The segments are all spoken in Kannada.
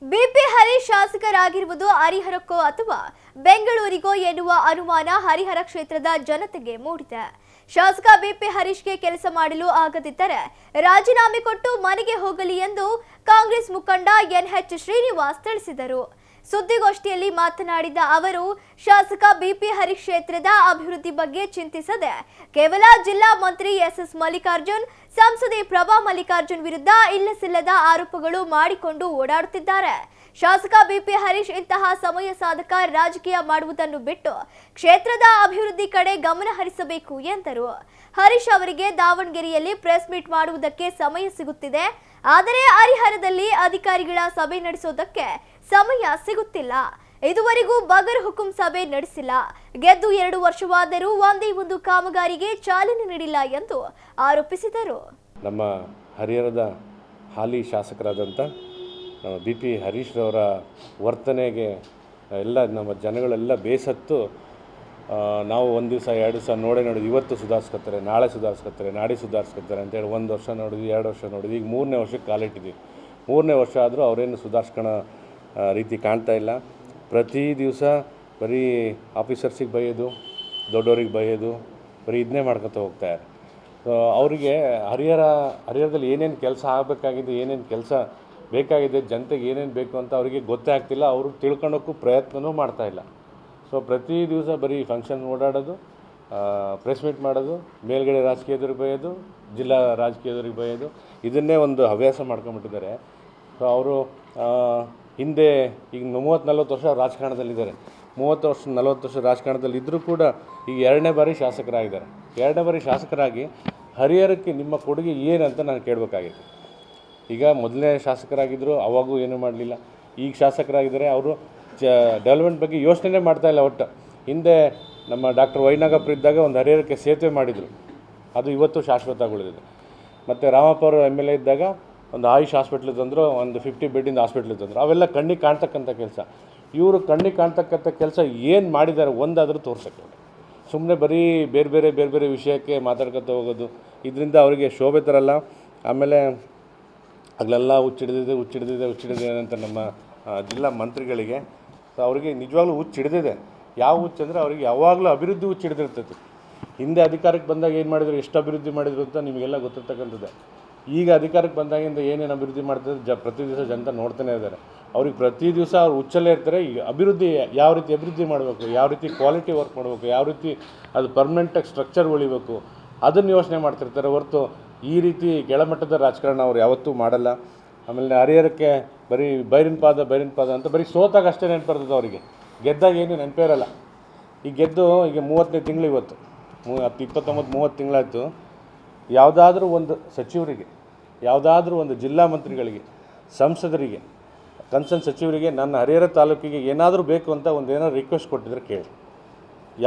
ಬಿಪಿ ಹರೀಶ್ ಶಾಸಕರಾಗಿರುವುದು ಹರಿಹರಕ್ಕೋ ಅಥವಾ ಬೆಂಗಳೂರಿಗೋ ಎನ್ನುವ ಅನುಮಾನ ಹರಿಹರ ಕ್ಷೇತ್ರದ ಜನತೆಗೆ ಮೂಡಿದೆ. ಶಾಸಕ ಬಿಪಿ ಹರೀಶ್ಗೆ ಕೆಲಸ ಮಾಡಲು ಆಗದಿದ್ದರೆ ರಾಜೀನಾಮೆ ಕೊಟ್ಟು ಮನೆಗೆ ಹೋಗಲಿ ಎಂದು ಕಾಂಗ್ರೆಸ್ ಮುಖಂಡ ಎನ್ಎಚ್ ಶ್ರೀನಿವಾಸ್ ತಿಳಿಸಿದರು. ಸುದ್ದಿಗೋಷ್ಠಿಯಲ್ಲಿ ಮಾತನಾಡಿದ ಅವರು, ಶಾಸಕ ಬಿಪಿ ಹರೀಶ್ ಕ್ಷೇತ್ರದ ಅಭಿವೃದ್ಧಿ ಬಗ್ಗೆ ಚಿಂತಿಸದೆ ಕೇವಲ ಜಿಲ್ಲಾ ಮಂತ್ರಿ ಎಸ್ ಮಲ್ಲಿಕಾರ್ಜುನ್, ಸಂಸದೆ ಪ್ರಭಾ ಮಲ್ಲಿಕಾರ್ಜುನ್ ವಿರುದ್ಧ ಇಲ್ಲಸಿಲ್ಲದ ಆರೋಪಗಳು ಮಾಡಿಕೊಂಡು ಓಡಾಡುತ್ತಿದ್ದಾರೆ. ಶಾಸಕ ಬಿಪಿ ಹರೀಶ್ ಇಂತಹ ಸಮಯ ಸಾಧಕ ರಾಜಕೀಯ ಮಾಡುವುದನ್ನು ಬಿಟ್ಟು ಕ್ಷೇತ್ರದ ಅಭಿವೃದ್ಧಿ ಕಡೆ ಗಮನ ಹರಿಸಬೇಕು ಎಂದರು. ಹರೀಶ್ ಅವರಿಗೆ ದಾವಣಗೆರೆಯಲ್ಲಿ ಪ್ರೆಸ್ ಮೀಟ್ ಮಾಡುವುದಕ್ಕೆ ಸಮಯ ಸಿಗುತ್ತಿದೆ, ಆದರೆ ಹರಿಹರದಲ್ಲಿ ಅಧಿಕಾರಿಗಳ ಸಭೆ ನಡೆಸೋದಕ್ಕೆ ಸಮಯ ಸಿಗುತ್ತಿಲ್ಲ. ಇದುವರೆಗೂ ಬಗರ್ ಹುಕುಂ ಸಭೆ ನಡೆಸಿಲ್ಲ. ಗೆದ್ದು 2 ವರ್ಷವಾದರೂ ಒಂದೇ ಒಂದು ಕಾಮಗಾರಿಗೆ ಚಾಲನೆ ನೀಡಿಲ್ಲ ಎಂದು ಆರೋಪಿಸಿದರು. ನಮ್ಮ ಹರಿಹರದ ಹಾಲಿ ಶಾಸಕರಾದಂಥ ನಮ್ಮ ಬಿಪಿ ಹರೀಶ್ ರವರ ವರ್ತನೆಗೆ ಎಲ್ಲ ನಮ್ಮ ಜನಗಳೆಲ್ಲ ಬೇಸತ್ತು ನಾವು ಒಂದು ದಿವಸ 2 ದಿವಸ ನೋಡಿ ಇವತ್ತು ಸುಧಾರಿಸ್ಕೊತಾರೆ, ನಾಳೆ ಸುಧಾರಿಸ್ಕೊತಾರೆ, ನಾಡಿ ಸುಧಾರಿಸ್ಕೊತಾರೆ ಅಂತೇಳಿ 1 ವರ್ಷ ನೋಡಿದ್ವಿ, 2 ವರ್ಷ ನೋಡಿದ್ವಿ, ಈಗ 3ನೇ ವರ್ಷಕ್ಕೆ ಕಾಲಿಟ್ಟಿದ್ವಿ. 3ನೇ ವರ್ಷ ಆದರೂ ಅವರೇನು ಸುಧಾರಿಸ್ಕೊಳ್ಳೋ ರೀತಿ ಕಾಣ್ತಾ ಇಲ್ಲ. ಪ್ರತಿ ದಿವಸ ಬರೀ ಆಫೀಸರ್ಸಿಗೆ ಬೈಯೋದು, ದೊಡ್ಡವ್ರಿಗೆ ಬೈಯೋದು, ಬರೀ ಇದನ್ನೇ ಮಾಡ್ಕೊತ ಹೋಗ್ತಾರೆ. ಅವರಿಗೆ ಹರಿಹರದಲ್ಲಿ ಏನೇನು ಕೆಲಸ ಆಗಬೇಕಾಗಿದೆ, ಏನೇನು ಕೆಲಸ ಬೇಕಾಗಿದೆ, ಜನತೆಗೆ ಏನೇನು ಬೇಕು ಅಂತ ಅವರಿಗೆ ಗೊತ್ತೇ ಆಗ್ತಿಲ್ಲ. ಅವರು ತಿಳ್ಕೊಳ್ಳೋಕ್ಕೂ ಪ್ರಯತ್ನವೂ ಮಾಡ್ತಾಯಿಲ್ಲ. ಸೊ ಪ್ರತಿ ದಿವಸ ಬರೀ ಫಂಕ್ಷನ್ ಓಡಾಡೋದು, ಪ್ರೆಸ್ ಮೀಟ್ ಮಾಡೋದು, ಮೇಲ್ಗಡೆ ರಾಜಕೀಯದವ್ರಿಗೆ ಬೈಯೋದು, ಜಿಲ್ಲಾ ರಾಜಕೀಯದವ್ರಿಗೆ ಬೈಯೋದು, ಇದನ್ನೇ ಒಂದು ಹವ್ಯಾಸ ಮಾಡ್ಕೊಂಬಿಟ್ಟಿದ್ದಾರೆ. ಸೊ ಅವರು ಹಿಂದೆ ಈಗ 30-40 ವರ್ಷ ರಾಜಕಾರಣದಲ್ಲಿದ್ದಾರೆ. 30-40 ವರ್ಷ ರಾಜಕಾರಣದಲ್ಲಿ ಇದ್ದರೂ ಕೂಡ ಈಗ 2ನೇ ಬಾರಿ ಶಾಸಕರಾಗಿದ್ದಾರೆ. 2ನೇ ಬಾರಿ ಶಾಸಕರಾಗಿ ಹರಿಹರಕ್ಕೆ ನಿಮ್ಮ ಕೊಡುಗೆ ಏನಂತ ನಾನು ಕೇಳಬೇಕಾಗಿತ್ತು. ಈಗ ಮೊದಲನೇ ಶಾಸಕರಾಗಿದ್ದರು, ಅವಾಗೂ ಏನೂ ಮಾಡಲಿಲ್ಲ. ಈಗ ಶಾಸಕರಾಗಿದ್ದಾರೆ, ಅವರು ಡೆವಲಪ್ಮೆಂಟ್ ಬಗ್ಗೆ ಯೋಚನೆ ಮಾಡ್ತಾಯಿಲ್ಲ. ಒಟ್ಟು ಹಿಂದೆ ನಮ್ಮ ಡಾಕ್ಟರ್ ವೈನಾಗಪ್ಪ ಇದ್ದಾಗ ಒಂದು ಹರಿಹರಕ್ಕೆ ಸೇತುವೆ ಮಾಡಿದರು, ಅದು ಇವತ್ತು ಶಾಶ್ವತ ಉಳಿದಿದೆ. ಮತ್ತು ರಾಮಪ್ಪ ಅವರು MLA ಇದ್ದಾಗ ಒಂದು ಆಯುಷ್ ಹಾಸ್ಪಿಟ್ಲ್ ತಂದರು, ಒಂದು 50 ಬೆಡ್ಡಿಂದ ಹಾಸ್ಪಿಟ್ಲ್ ತಂದರು. ಅವೆಲ್ಲ ಕಣ್ಣಿಗೆ ಕಾಣ್ತಕ್ಕಂಥ ಕೆಲಸ. ಇವರು ಕಣ್ಣಿಗೆ ಕಾಣ್ತಕ್ಕಂಥ ಕೆಲಸ ಏನು ಮಾಡಿದ್ದಾರೆ ಒಂದಾದರೂ ತೋರ್ಸೋಕ್ಕೆ, ಸುಮ್ಮನೆ ಬರೀ ಬೇರೆ ಬೇರೆ ವಿಷಯಕ್ಕೆ ಮಾತಾಡ್ಕೊತ ಹೋಗೋದು, ಇದರಿಂದ ಅವರಿಗೆ ಶೋಭೆ ತರಲ್ಲ. ಆಮೇಲೆ ಅಲ್ಲೆಲ್ಲ ಹುಚ್ಚಿಡಿದಿದೆ ಅಂತ ನಮ್ಮ ಜಿಲ್ಲಾ ಮಂತ್ರಿಗಳಿಗೆ. ಸೊ ಅವರಿಗೆ ನಿಜವಾಗ್ಲೂ ಹುಚ್ಚಿಡಿದಿದೆ. ಯಾವ ಹುಚ್ಚಂದರೆ ಅವರಿಗೆ ಯಾವಾಗಲೂ ಅಭಿವೃದ್ಧಿ ಹುಚ್ಚಿಡಿದಿರ್ತೈತಿ. ಹಿಂದೆ ಅಧಿಕಾರಕ್ಕೆ ಬಂದಾಗ ಏನು ಮಾಡಿದ್ರು, ಎಷ್ಟು ಅಭಿವೃದ್ಧಿ ಮಾಡಿದ್ರು ಅಂತ ನಿಮಗೆಲ್ಲ ಗೊತ್ತಿರ್ತಕ್ಕಂಥದ್ದೇ. ಈಗ ಅಧಿಕಾರಕ್ಕೆ ಬಂದಾಗಿಂದ ಏನೇನು ಅಭಿವೃದ್ಧಿ ಮಾಡ್ತಿದ್ದಾರೆ ಪ್ರತಿ ದಿವಸ ಜನತೆ ನೋಡ್ತಾನೆ ಇದ್ದಾರೆ. ಅವ್ರಿಗೆ ಪ್ರತಿ ದಿವಸ ಅವ್ರು ಹುಚ್ಚಲ್ಲೇ ಇರ್ತಾರೆ. ಈಗ ಅಭಿವೃದ್ಧಿ ಯಾವ ರೀತಿ ಅಭಿವೃದ್ಧಿ ಮಾಡಬೇಕು, ಯಾವ ರೀತಿ ಕ್ವಾಲಿಟಿ ವರ್ಕ್ ಮಾಡಬೇಕು, ಯಾವ ರೀತಿ ಅದು ಪರ್ಮನೆಂಟಾಗಿ ಸ್ಟ್ರಕ್ಚರ್ ಉಳಿಬೇಕು, ಅದನ್ನು ಯೋಚನೆ ಮಾಡ್ತಿರ್ತಾರೆ ಹೊರತು ಈ ರೀತಿ ಕೆಳಮಟ್ಟದ ರಾಜಕಾರಣ ಅವ್ರು ಯಾವತ್ತೂ ಮಾಡಲ್ಲ. ಆಮೇಲೆ ಹರಿಹರಕ್ಕೆ ಬರೀ ಬೈರಿನ ಪಾದ ಅಂತ ಬರೀ ಸೋತಾಗ ಅಷ್ಟೇ ನೆನಪಿರ್ತದೆ ಅವರಿಗೆ, ಗೆದ್ದಾಗ ಏನು ನೆನಪೇ ಇರಲ್ಲ. ಈಗ ಗೆದ್ದು ಈಗ 30ನೇ ತಿಂಗಳು, ಇವತ್ತು 29-30 ತಿಂಗಳಾಯಿತು. ಯಾವುದಾದ್ರೂ ಒಂದು ಸಚಿವರಿಗೆ, ಯಾವುದಾದ್ರೂ ಒಂದು ಜಿಲ್ಲಾ ಮಂತ್ರಿಗಳಿಗೆ, ಸಂಸದರಿಗೆ, ಕನ್ಸರ್ನ್ ಸಚಿವರಿಗೆ ನನ್ನ ಹರಿಹರ ತಾಲೂಕಿಗೆ ಏನಾದರೂ ಬೇಕು ಅಂತ ಏನಾದ್ರು ರಿಕ್ವೆಸ್ಟ್ ಕೊಟ್ಟಿದ್ರೆ ಕೇಳಿ.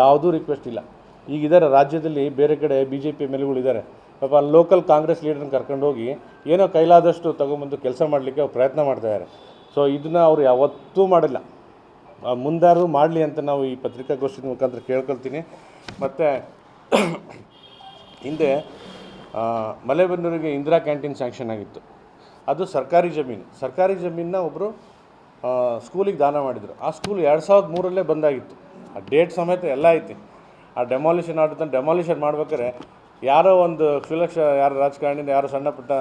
ಯಾವುದೂ ರಿಕ್ವೆಸ್ಟ್ ಇಲ್ಲ. ಈಗಿದ್ದಾರೆ ರಾಜ್ಯದಲ್ಲಿ ಬೇರೆ ಕಡೆ BJP MLAಗಳಿದ್ದಾರೆ. ಪಾಪ ಲೋಕಲ್ ಕಾಂಗ್ರೆಸ್ ಲೀಡರ್ನ ಕರ್ಕೊಂಡು ಹೋಗಿ ಏನೋ ಕೈಲಾದಷ್ಟು ತಗೊಂಬಂದು ಕೆಲಸ ಮಾಡಲಿಕ್ಕೆ ಅವ್ರು ಪ್ರಯತ್ನ ಮಾಡ್ತಾಯಿದ್ದಾರೆ. ಸೊ ಇದನ್ನು ಅವರು ಯಾವತ್ತೂ ಮಾಡಿಲ್ಲ. ಮುಂದಾರು ಮಾಡಲಿ ಅಂತ ನಾವು ಈ ಪತ್ರಿಕಾಗೋಷ್ಠಿ ಮುಖಾಂತರ ಕೇಳ್ಕೊಳ್ತೀನಿ. ಮತ್ತು ಹಿಂದೆ ಮಲೆಬೆನ್ನೂರಿಗೆ ಇಂದಿರಾ ಕ್ಯಾಂಟೀನ್ ಸ್ಯಾಂಕ್ಷನ್ ಆಗಿತ್ತು. ಅದು ಸರ್ಕಾರಿ ಜಮೀನನ್ನ ಒಬ್ಬರು ಸ್ಕೂಲಿಗೆ ದಾನ ಮಾಡಿದರು. ಆ ಸ್ಕೂಲ್ 2003ರಲ್ಲೇ ಬಂದಾಗಿತ್ತು. ಆ ಡೇಟ್ ಸಮೇತ ಎಲ್ಲ ಐತಿ. ಆ ಡೆಮಾಲಿಷನ್ ಆರ್ಡರ್ ಡೆಮಾಲಿಷನ್ ಮಾಡ್ಬೇಕಾದ್ರೆ ಯಾರೋ ಒಂದು ಕ್ಷುಲಕ್ಷ ಯಾರೋ ರಾಜಕಾರಣಿಯಿಂದ ಯಾರೋ ಸಣ್ಣ ಪುಟ್ಟ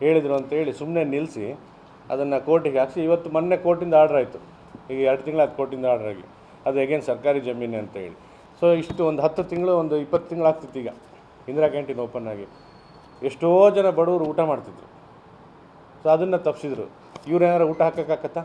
ಹೇಳಿದರು ಅಂತೇಳಿ ಸುಮ್ಮನೆ ನಿಲ್ಲಿಸಿ ಅದನ್ನು ಕೋರ್ಟಿಗೆ ಹಾಕಿಸಿ ಇವತ್ತು ಮೊನ್ನೆ ಕೋರ್ಟಿಂದ ಆರ್ಡ್ರ್ ಆಯಿತು. ಈಗ 2 ತಿಂಗಳಾದ ಕೋರ್ಟಿಂದ ಆರ್ಡ್ರ್ ಆಗಿ, ಅದು ಹೇಗೇನು ಸರ್ಕಾರಿ ಜಮೀನು ಅಂತ ಹೇಳಿ. ಸೊ ಇಷ್ಟು ಒಂದು 10 ತಿಂಗಳು, ಒಂದು 20 ತಿಂಗಳಾಗ್ತಿತ್ತು ಈಗ ಇಂದಿರಾ ಕ್ಯಾಂಟೀನ್ ಓಪನ್ ಆಗಿ. ಎಷ್ಟೋ ಜನ ಬಡವರು ಊಟ ಮಾಡ್ತಿದ್ರು. ಸೊ ಅದನ್ನು ತಪ್ಪಿಸಿದ್ರು. ಇವ್ರೇನಾರು ಊಟ ಹಾಕೋಕ್ಕಾಗತ್ತಾ?